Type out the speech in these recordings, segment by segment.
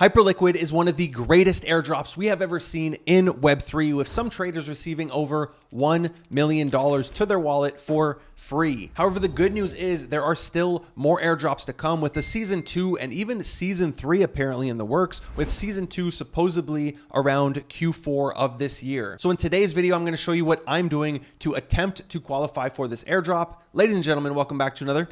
Hyperliquid is one of the greatest airdrops we have ever seen in Web3, with some traders receiving over $1 million to their wallet for free. However, the good news is there are still more airdrops to come, with the season 2 and even season 3 apparently in the works, with season 2 supposedly around Q4 of this year. So in today's video, I'm going to show you what I'm doing to attempt to qualify for this airdrop. Ladies and gentlemen, welcome back to another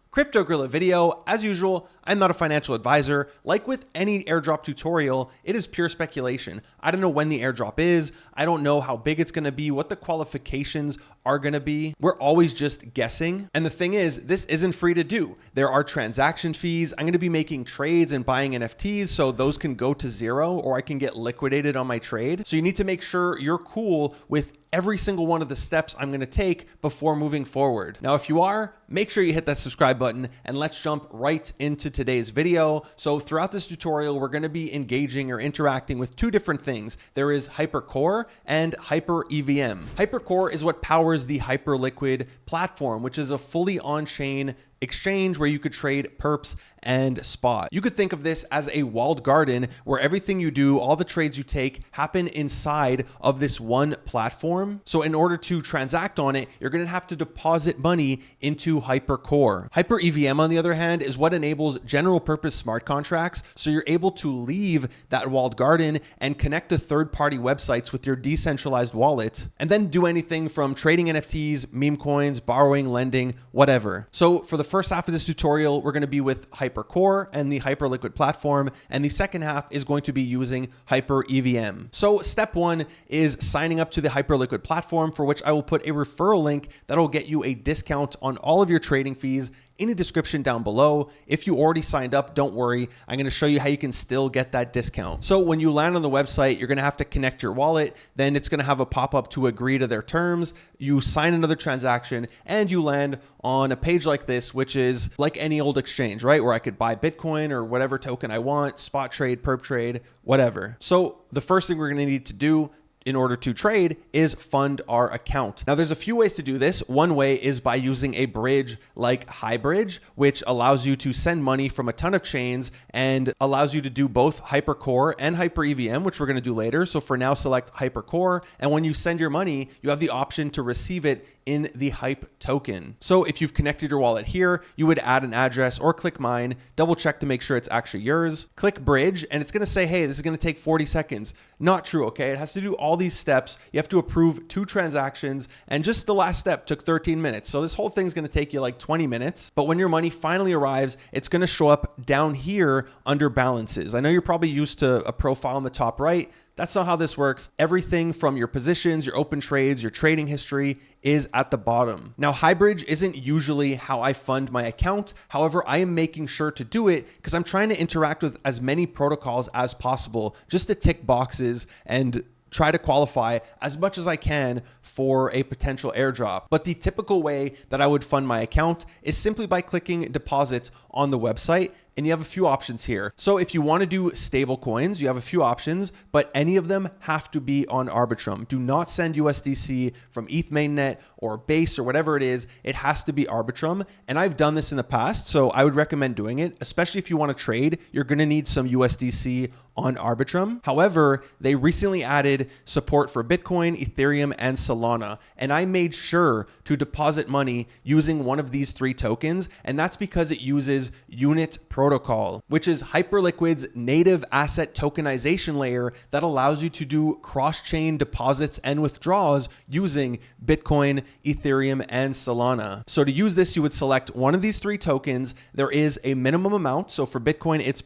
Crypto Gorilla video. As usual, I'm not a financial advisor. Like with any airdrop tutorial, it is pure speculation. I don't know when the airdrop is. I don't know how big it's going to be, what the qualifications are going to be. We're always just guessing. And the thing is, this isn't free to do. There are transaction fees. I'm going to be making trades and buying NFTs, so those can go to zero or I can get liquidated on my trade. So you need to make sure you're cool with every single one of the steps I'm going to take before moving forward. Now, if you are, make sure you hit that subscribe button and let's jump right into today's video. So throughout this tutorial, we're going to be engaging or interacting with two different things. There is HyperCore and HyperEVM. HyperCore is what powers the Hyperliquid platform, which is a fully on-chain exchange where you could trade perps and spot. You could think of this as a walled garden where everything you do, all the trades you take, happen inside of this one platform. So in order to transact on it, you're going to have to deposit money into HyperCore. HyperEVM, on the other hand, is what enables general purpose smart contracts. So you're able to leave that walled garden and connect to third-party websites with your decentralized wallet, and then do anything from trading NFTs, meme coins, borrowing, lending, whatever. So for the first half of this tutorial, we're going to be with HyperCore and the Hyperliquid platform, and the second half is going to be using HyperEVM. So step one is signing up to the Hyperliquid platform, for which I will put a referral link that will get you a discount on all of your trading fees in the description down below. If you already signed up, don't worry. I'm going to show you how you can still get that discount. So when you land on the website, you're going to have to connect your wallet. Then it's going to have a pop-up to agree to their terms. You sign another transaction and you land on a page like this, which is like any old exchange, right? Where I could buy Bitcoin or whatever token I want, spot trade, perp trade, whatever. So the first thing we're going to need to do in order to trade is fund our account. Now, there's a few ways to do this. One way is by using a bridge like hybridge, which allows you to send money from a ton of chains and allows you to do both HyperCore and HyperEVM, which we're going to do later. So for now, select HyperCore. And when you send your money, you have the option to receive it in the Hype token. So if you've connected your wallet here, you would add an address or click mine, double check to make sure it's actually yours, click bridge, and it's going to say, hey, this is going to take 40 seconds. Not true. Okay. It has to do all these steps. You have to approve 2 transactions, and just the last step took 13 minutes. So this whole thing is going to take you like 20 minutes. But when your money finally arrives, it's going to show up down here under balances. I know you're probably used to a profile on the top right. That's not how this works. Everything from your positions, your open trades, your trading history is at the bottom. Now, hybridge isn't usually how I fund my account. However, I am making sure to do it because I'm trying to interact with as many protocols as possible, just to tick boxes and try to qualify as much as I can for a potential airdrop. But the typical way that I would fund my account is simply by clicking deposit on the website. And you have a few options here. So if you want to do stable coins, you have a few options, but any of them have to be on Arbitrum. Do not send USDC from ETH mainnet or Base or whatever it is. It has to be Arbitrum. And I've done this in the past, so I would recommend doing it, especially if you want to trade. You're going to need some USDC on Arbitrum. However, they recently added support for Bitcoin, Ethereum, and Solana. And I made sure to deposit money using one of these 3 tokens. And that's because it uses Unit Protocol, which is Hyperliquid's native asset tokenization layer that allows you to do cross-chain deposits and withdrawals using Bitcoin, Ethereum, and Solana. So to use this, you would select one of these 3 tokens. There is a minimum amount. So for Bitcoin, it's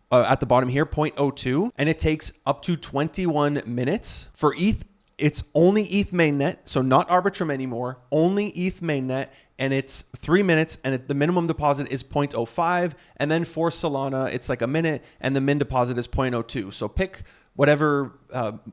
at the bottom here, 0.02, and it takes up to 21 minutes. For ETH, it's only ETH mainnet, so not Arbitrum anymore, only ETH mainnet, and it's 3 minutes, and the minimum deposit is 0.05. And then for Solana, it's like a minute, and the min deposit is 0.02. So pick whatever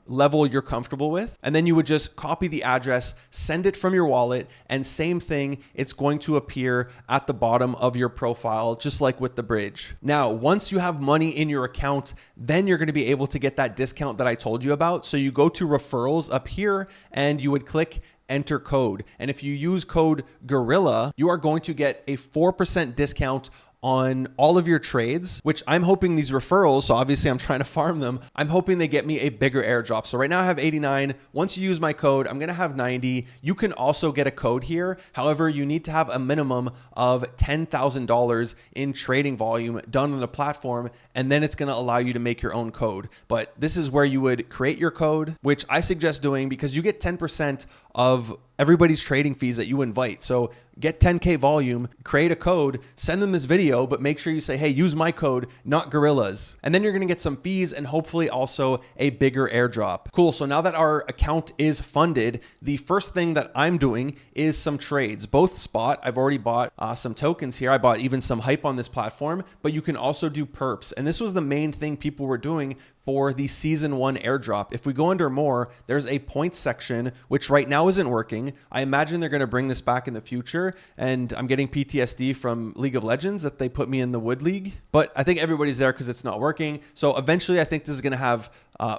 level you're comfortable with. And then you would just copy the address, send it from your wallet, and same thing, it's going to appear at the bottom of your profile, just like with the bridge. Now, once you have money in your account, then you're going to be able to get that discount that I told you about. So you go to referrals up here and you would click enter code. And if you use code GORILLA, you are going to get a 4% discount on all of your trades, which I'm hoping these referrals, so obviously I'm trying to farm them, I'm hoping they get me a bigger airdrop. So right now I have 89. Once you use my code, I'm going to have 90. You can also get a code here. However, you need to have a minimum of $10,000 in trading volume done on the platform, and then it's going to allow you to make your own code. But this is where you would create your code, which I suggest doing because you get 10% of everybody's trading fees that you invite. So get 10K volume, create a code, send them this video, but make sure you say, hey, use my code, not Gorilla's. And then you're going to get some fees and hopefully also a bigger airdrop. Cool. So now that our account is funded, the first thing that I'm doing is some trades, both spot. I've already bought some tokens here. I bought even some hype on this platform, but you can also do perps. And this was the main thing people were doing for the season 1 airdrop. If we go under more, there's a points section, which right now isn't working. I imagine they're going to bring this back in the future. And I'm getting PTSD from League of Legends that they put me in the Wood League, but I think everybody's there because it's not working. So eventually I think this is going to have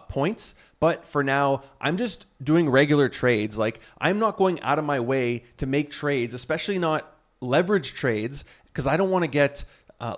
points. But for now, I'm just doing regular trades. Like, I'm not going out of my way to make trades, especially not leverage trades, because I don't want to get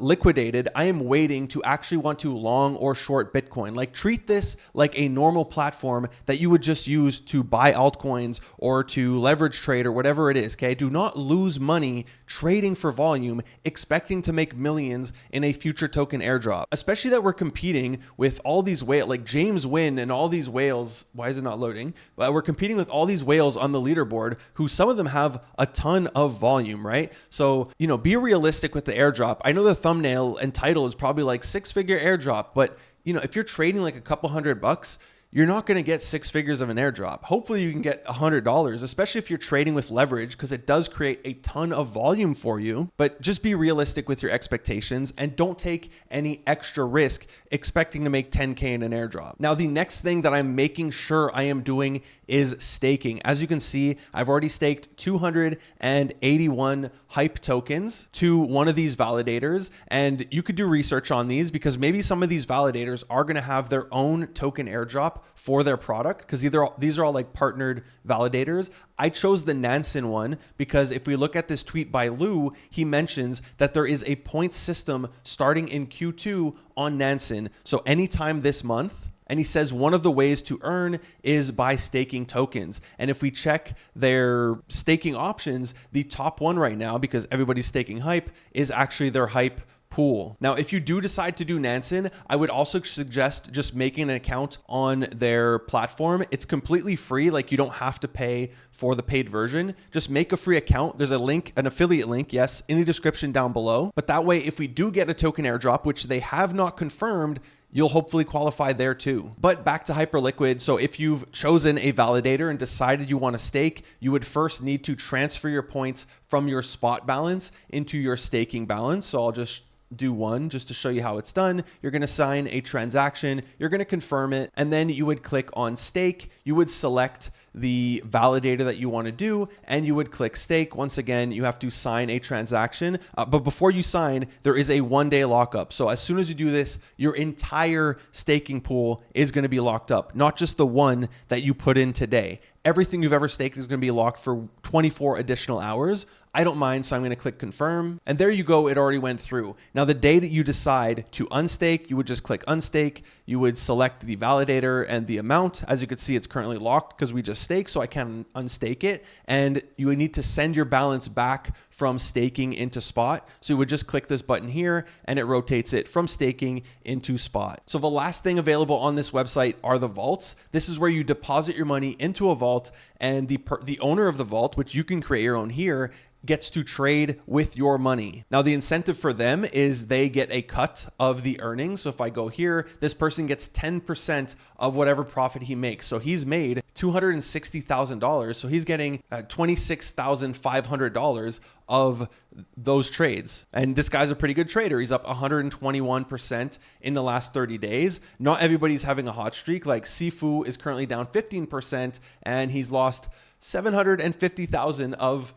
liquidated. I am waiting to actually want to long or short Bitcoin. Like, treat this like a normal platform that you would just use to buy altcoins or to leverage trade or whatever it is. Okay. Do not lose money trading for volume, expecting to make millions in a future token airdrop, especially that we're competing with all these whales like James Wynn and all these whales. Why is it not loading? We're competing with all these whales on the leaderboard who some of them have a ton of volume, right? So, be realistic with the airdrop. I know the thumbnail and title is probably like 6-figure airdrop, but if you're trading like a couple $100, you're not going to get 6 figures of an airdrop. Hopefully you can get $100, especially if you're trading with leverage, because it does create a ton of volume for you. But just be realistic with your expectations and don't take any extra risk expecting to make 10K in an airdrop. Now, the next thing that I'm making sure I am doing is staking. As you can see, I've already staked 281 hype tokens to one of these validators, and you could do research on these because maybe some of these validators are going to have their own token airdrop for their product, because these are all like partnered validators. I chose the Nansen one because if we look at this tweet by Lou, he mentions that there is a point system starting in Q2 on Nansen. So anytime this month. And he says one of the ways to earn is by staking tokens. And if we check their staking options, the top one right now, because everybody's staking hype, is actually their hype pool. Now, if you do decide to do Nansen, I would also suggest just making an account on their platform. It's completely free. Like, you don't have to pay for the paid version. Just make a free account. There's a link, an affiliate link, yes, in the description down below. But that way, if we do get a token airdrop, which they have not confirmed, you'll hopefully qualify there too. But back to Hyperliquid. So if you've chosen a validator and decided you want to stake, you would first need to transfer your points from your spot balance into your staking balance. So I'll just do one just to show you how it's done. You're going to sign a transaction, you're going to confirm it, and then you would click on stake. You would select the validator that you want to do, and you would click stake. Once again, you have to sign a transaction, but before you sign, there is a 1-day lockup. So as soon as you do this, your entire staking pool is going to be locked up, not just the one that you put in today. Everything you've ever staked is going to be locked for 24 additional hours. I don't mind, so I'm going to click confirm. And there you go, it already went through. Now, the day that you decide to unstake, you would just click unstake. You would select the validator and the amount. As you can see, it's currently locked because we just staked, so I can't unstake it. And you would need to send your balance back from staking into spot. So you would just click this button here and it rotates it from staking into spot. So the last thing available on this website are the vaults. This is where you deposit your money into a vault, and the owner of the vault, which you can create your own here, gets to trade with your money. Now, the incentive for them is they get a cut of the earnings. So if I go here, this person gets 10% of whatever profit he makes. So he's made $260,000. So he's getting $26,500 of those trades. And this guy's a pretty good trader. He's up 121% in the last 30 days. Not everybody's having a hot streak. Like Sifu is currently down 15% and he's lost 750,000 of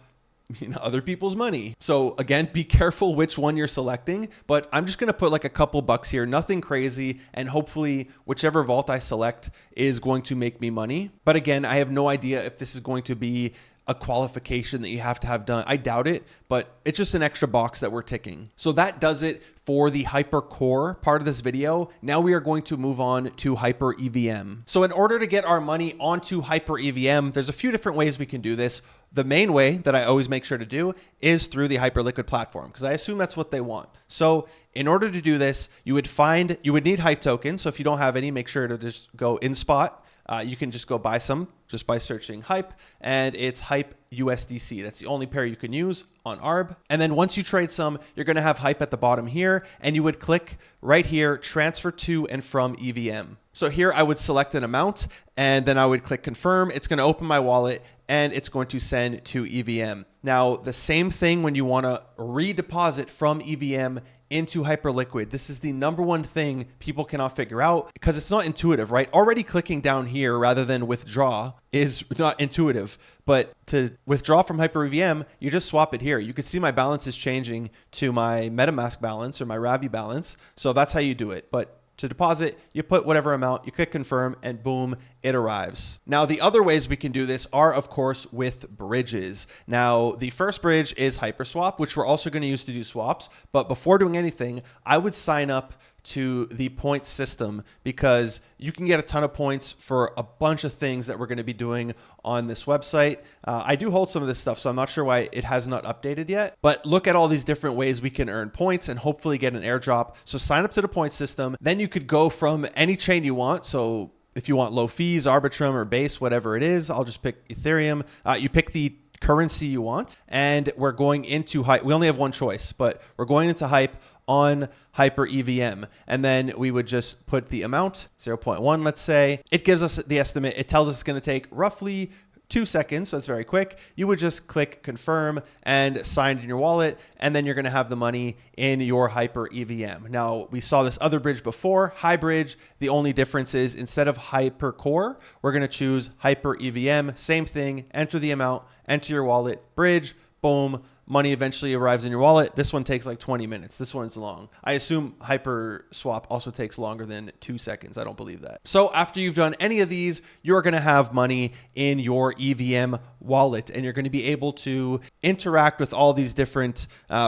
other people's money. So again, be careful which one you're selecting, but I'm just going to put like a couple bucks here, nothing crazy. And hopefully whichever vault I select is going to make me money. But again, I have no idea if this is going to be a qualification that you have to have done. I doubt it, but it's just an extra box that we're ticking. So that does it for the HyperCore part of this video. Now we are going to move on to HyperEVM. So in order to get our money onto HyperEVM, there's a few different ways we can do this. The main way that I always make sure to do is through the Hyperliquid platform, because I assume that's what they want. So in order to do this, you would need Hype tokens. So if you don't have any, make sure to just go in spot. You can just go buy some just by searching Hype, and it's Hype USDC. That's the only pair you can use on ARB. And then once you trade some, you're going to have Hype at the bottom here, and you would click right here, transfer to and from EVM. So here I would select an amount, and then I would click confirm. It's going to open my wallet, and it's going to send to EVM. Now, the same thing when you want to redeposit from EVM into Hyperliquid. This is the #1 thing people cannot figure out because it's not intuitive, right? Already clicking down here rather than withdraw is not intuitive, but to withdraw from HyperEVM, you just swap it here. You can see my balance is changing to my MetaMask balance or my Ravi balance. So that's how you do it. But to deposit, you put whatever amount, you click confirm, and boom, it arrives. Now, the other ways we can do this are, of course, with bridges. Now, the first bridge is HyperSwap, which we're also going to use to do swaps. But before doing anything, I would sign up to the points system because you can get a ton of points for a bunch of things that we're going to be doing on this website. I do hold some of this stuff, so I'm not sure why it has not updated yet, but look at all these different ways we can earn points and hopefully get an airdrop. So sign up to the points system. Then you could go from any chain you want. So if you want low fees, Arbitrum or Base, whatever it is, I'll just pick Ethereum. You pick the currency you want, and we're going into Hype. We only have one choice, but we're going into Hype on HyperEVM, and then we would just put the amount 0.1, let's say. It gives us the estimate. It tells us it's going to take roughly 2 seconds, so it's very quick. You would just click confirm and sign it in your wallet, and then you're going to have the money in your HyperEVM. Now, we saw this other bridge before, hybridge. The only difference is instead of HyperCore, we're going to choose HyperEVM. Same thing, enter the amount, enter your wallet, bridge, boom, money eventually arrives in your wallet. This one takes like 20 minutes. This one's long. I assume HyperSwap also takes longer than 2 seconds. I don't believe that. So after you've done any of these, you're going to have money in your EVM wallet, and you're going to be able to interact with all these different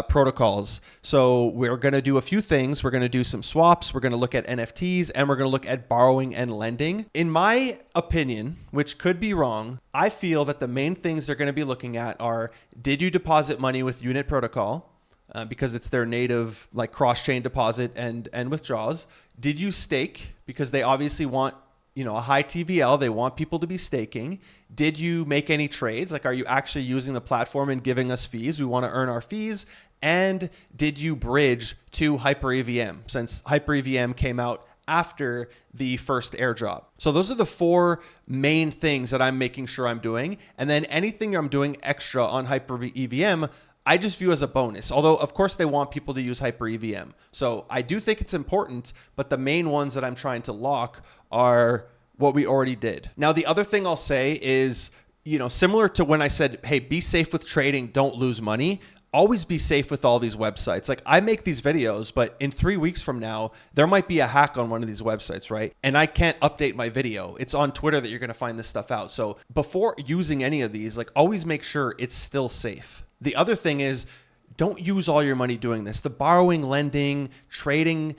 protocols. So we're going to do a few things. We're going to do some swaps. We're going to look at NFTs, and we're going to look at borrowing and lending. In my opinion, which could be wrong, I feel that the main things they're going to be looking at are, did you deposit money with Unit Protocol? Because it's their native like cross-chain deposit and withdrawals. Did you stake? Because they obviously want, you know, a high TVL. They want people to be staking. Did you make any trades? Like, are you actually using the platform and giving us fees? We want to earn our fees. And did you bridge to HyperEVM, since HyperEVM came out after the first airdrop? So those are the 4 main things that I'm making sure I'm doing. And then anything I'm doing extra on HyperEVM, I just view as a bonus. Although, of course, they want people to use HyperEVM. So I do think it's important, but the main ones that I'm trying to lock are what we already did. Now, the other thing I'll say is, you know, similar to when I said, hey, be safe with trading, don't lose money. Always be safe with all these websites. Like, I make these videos, but in 3 weeks from now, there might be a hack on one of these websites, right? And I can't update my video. It's on Twitter that you're going to find this stuff out. So before using any of these, like, always make sure it's still safe. The other thing is, don't use all your money doing this. The borrowing, lending, trading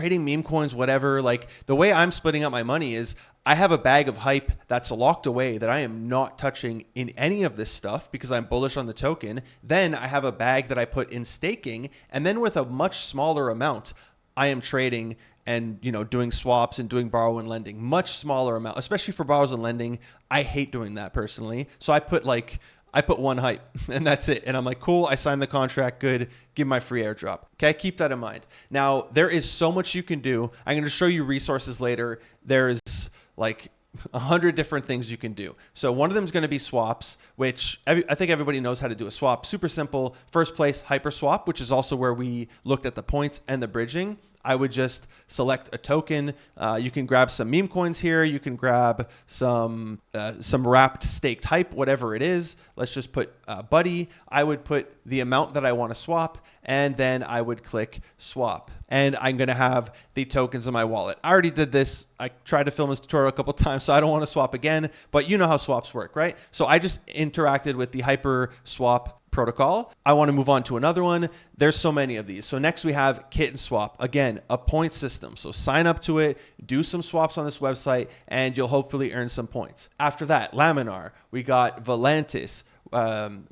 meme coins, whatever. Like, the way I'm splitting up my money is I have a bag of hype that's locked away that I am not touching in any of this stuff because I'm bullish on the token. Then I have a bag that I put in staking, and then with a much smaller amount, I am trading and, you know, doing swaps and doing borrow and lending. Much smaller amount, especially for borrows and lending. I hate doing that personally. So I put 1 hype and that's it. And I'm like, cool, I signed the contract, good, give my free airdrop. Okay, keep that in mind. Now, there is so much you can do. I'm going to show you resources later. There's like 100 different things you can do. So one of them is going to be swaps, which I think everybody knows how to do a swap. Super simple. First place, HyperSwap, which is also where we looked at the points and the bridging. I would just select a token. You can grab some meme coins here. You can grab some wrapped staked hype, whatever it is. Let's just put Buddy. I would put the amount that I want to swap, and then I would click swap. And I'm going to have the tokens in my wallet. I already did this. I tried to film this tutorial a couple of times, so I don't want to swap again, but you know how swaps work, right? So I just interacted with the HyperSwap protocol. I want to move on to another one. There's so many of these. So next we have Kitten Swap. Again, a point system. So sign up to it, do some swaps on this website, and you'll hopefully earn some points. After that, Laminar, we got Volantis,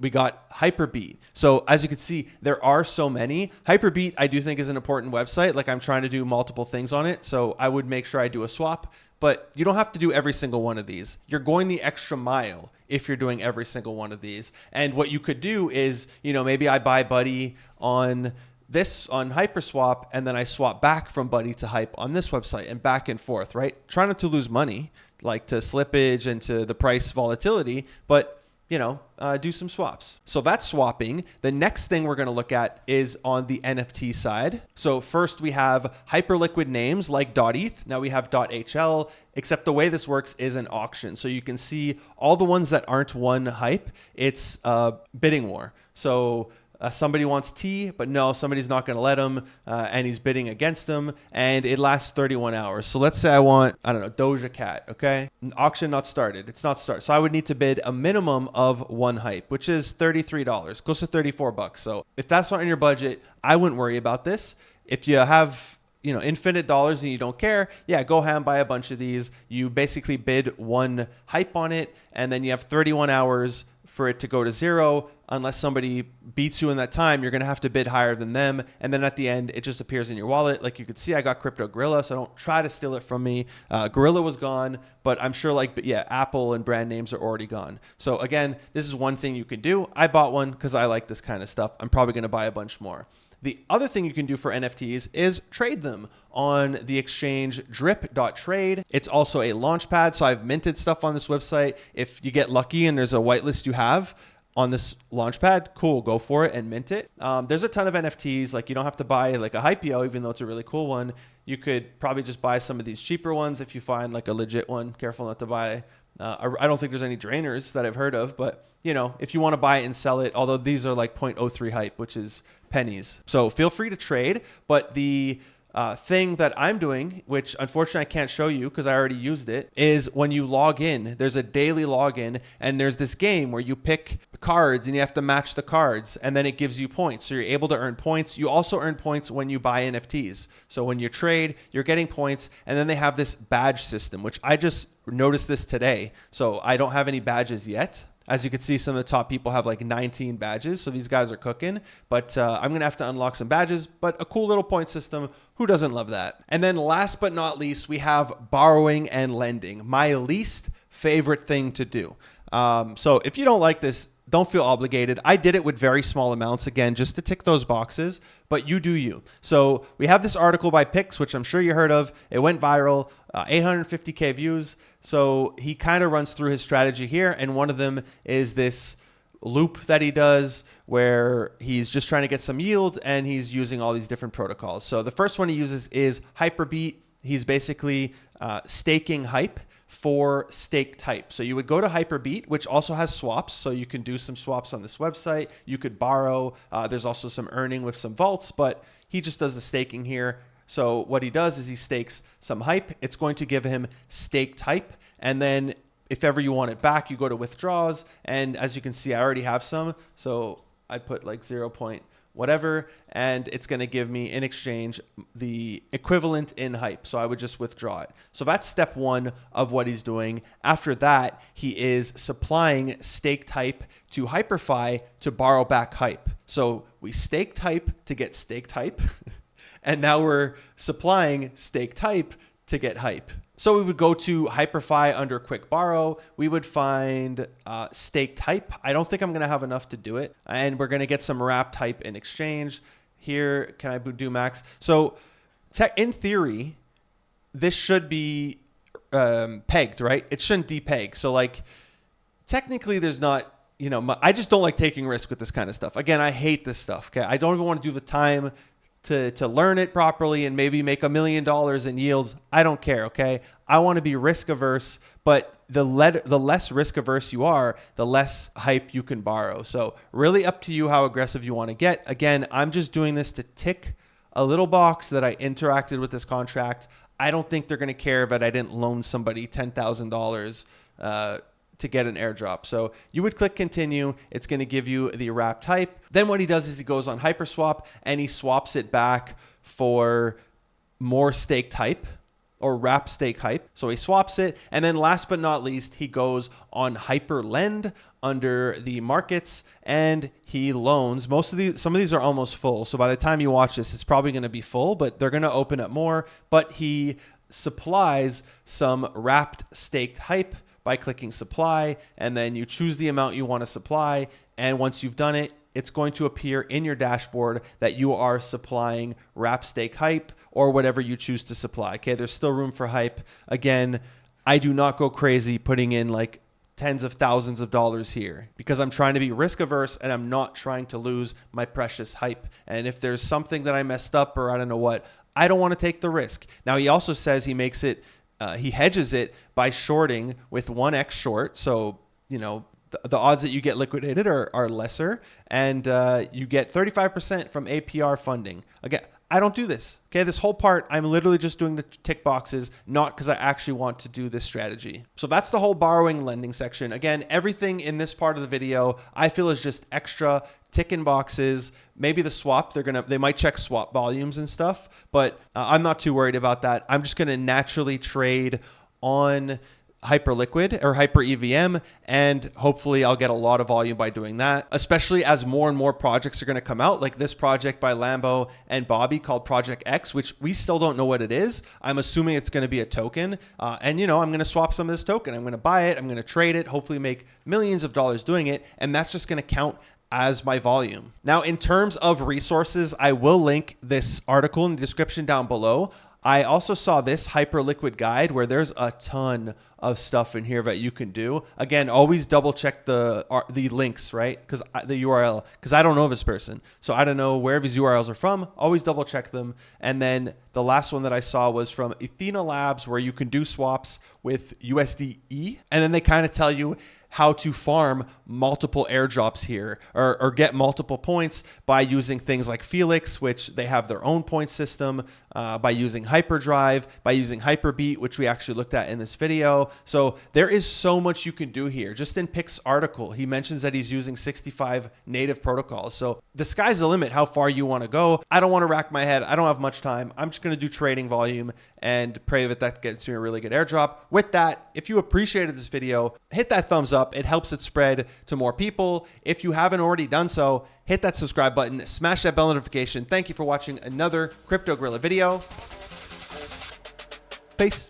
we got Hyperbeat. So as you can see, there are so many. Hyperbeat, I do think, is an important website. Like, I'm trying to do multiple things on it. So I would make sure I do a swap, but you don't have to do every single one of these. You're going the extra mile if you're doing every single one of these. And what you could do is, you know, maybe I buy Buddy on HyperSwap, and then I swap back from Buddy to Hype on this website, and back and forth, right? Try not to lose money, like to slippage and to the price volatility, but you know, do some swaps. So that's swapping. The next thing we're going to look at is on the NFT side. So first we have Hyperliquid Names like .eth. Now we have .hl, except the way this works is an auction. So you can see all the ones that aren't one hype. It's a bidding war. So somebody wants T, but no, somebody's not going to let him, and he's bidding against them, and it lasts 31 hours. So let's say I want, I don't know, Doja Cat, okay? An auction not started. It's not started. So I would need to bid a minimum of one hype, which is $33, close to 34 bucks. So if that's not in your budget, I wouldn't worry about this. If you have, you know, infinite dollars and you don't care, yeah, go ham, buy a bunch of these. You basically bid one hype on it, and then you have 31 hours for it to go to zero. Unless somebody beats you in that time, you're going to have to bid higher than them. And then at the end, it just appears in your wallet. Like you could see, I got Crypto Gorilla, so don't try to steal it from me. Gorilla was gone, but I'm sure Apple and brand names are already gone. So again, this is one thing you can do. I bought one because I like this kind of stuff. I'm probably going to buy a bunch more. The other thing you can do for NFTs is trade them on the exchange drip.trade. It's also a launch pad. So I've minted stuff on this website. If you get lucky and there's a whitelist you have on this launch pad, cool, go for it and mint it. There's a ton of NFTs. Like, you don't have to buy like a Hypeo, even though it's a really cool one. You could probably just buy some of these cheaper ones if you find like a legit one. Careful not to buy. I don't think there's any drainers that I've heard of, but you know, if you want to buy it and sell it, although these are like 0.03 hype, which is pennies. So feel free to trade. But the thing that I'm doing, which unfortunately I can't show you because I already used it, is when you log in, there's a daily login, and there's this game where you pick cards and you have to match the cards, and then it gives you points. So you're able to earn points. You also earn points when you buy NFTs. So when you trade, you're getting points, and then they have this badge system, which I just noticed this today. So I don't have any badges yet. As you can see, some of the top people have like 19 badges. So these guys are cooking, but I'm going to have to unlock some badges, but a cool little point system. Who doesn't love that? And then last but not least, we have borrowing and lending, my least favorite thing to do. So if you don't like this, don't feel obligated. I did it with very small amounts, again, just to tick those boxes, but you do you. So we have this article by Pix, which I'm sure you heard of. It went viral, 850K views. So he kind of runs through his strategy here. And one of them is this loop that he does where he's just trying to get some yield, and he's using all these different protocols. So the first one he uses is Hyperbeat. He's basically staking hype for stake type. So you would go to Hyperbeat, which also has swaps. So you can do some swaps on this website. You could borrow. There's also some earning with some vaults, but he just does the staking here. So what he does is he stakes some hype. It's going to give him stake type. And then if ever you want it back, you go to withdraws. And as you can see, I already have some. So I put like 0. whatever, and it's going to give me in exchange the equivalent in hype. So I would just withdraw it. So that's step one of what he's doing. After that, he is supplying stake type to HyperFi to borrow back hype. So we staked hype to get stake type, and now we're supplying stake type to get hype. So we would go to HyperFi under quick borrow. We would find staked hype. I don't think I'm going to have enough to do it. And we're going to get some wrapped hype in exchange. Here, can I do max? So in theory, this should be pegged, right? It shouldn't depeg. So like technically there's not, I just don't like taking risk with this kind of stuff. Again, I hate this stuff. Okay, I don't even want to do the time to learn it properly and maybe make $1 million in yields. I don't care. Okay. I want to be risk averse, but the less risk averse you are, the less hype you can borrow. So really up to you how aggressive you want to get. Again, I'm just doing this to tick a little box that I interacted with this contract. I don't think they're going to care that I didn't loan somebody $10,000 to get an airdrop. So you would click continue. It's going to give you the wrapped hype. Then what he does is he goes on HyperSwap and he swaps it back for more staked hype or wrap stake hype. So he swaps it. And then last but not least, he goes on HyperLend under the markets and he loans. Some of these are almost full. So by the time you watch this, it's probably going to be full, but they're going to open up more. But he supplies some wrapped staked hype by clicking supply, and then you choose the amount you want to supply. And once you've done it, it's going to appear in your dashboard that you are supplying wrap stake hype or whatever you choose to supply. Okay, there's still room for hype. Again, I do not go crazy putting in like tens of thousands of dollars here because I'm trying to be risk averse and I'm not trying to lose my precious hype. And if there's something that I messed up or I don't know what, I don't want to take the risk. Now, he also says he makes it he hedges it by shorting with 1x short. So, you know, the odds that you get liquidated are lesser, and you get 35% from APR funding. Again, I don't do this. Okay, this whole part, I'm literally just doing the tick boxes, not because I actually want to do this strategy. So that's the whole borrowing lending section. Again, everything in this part of the video, I feel is just extra ticking boxes. Maybe the swap, they might check swap volumes and stuff, but I'm not too worried about that. I'm just going to naturally trade on Hyperliquid or HyperEVM, and hopefully I'll get a lot of volume by doing that, especially as more and more projects are going to come out, like this project by Lambo and Bobby called Project X, which we still don't know what it is. I'm assuming it's going to be a token, and you know, I'm going to swap some of this token. I'm going to buy it, I'm going to trade it, hopefully make millions of dollars doing it, and that's just going to count as my volume. Now, in terms of resources, I will link this article in the description down below. I also saw this Hyperliquid guide where there's a ton of stuff in here that you can do. Again, always double check the links, right? Because the URL, because I don't know this person. So I don't know where these URLs are from. Always double check them. And then the last one that I saw was from Athena Labs, where you can do swaps with USDE. And then they kind of tell you how to farm multiple airdrops here or get multiple points by using things like Felix, which they have their own point system, by using Hyperdrive, by using Hyperbeat, which we actually looked at in this video. So there is so much you can do here. Just in Pick's article, he mentions that he's using 65 native protocols. So the sky's the limit how far you want to go. I don't want to rack my head. I don't have much time. I'm just going to do trading volume and pray that gets me a really good airdrop. With that, if you appreciated this video, hit that thumbs up. It helps it spread to more people. If you haven't already done so, hit that subscribe button, smash that bell notification. Thank you for watching another Crypto Gorilla video. Peace.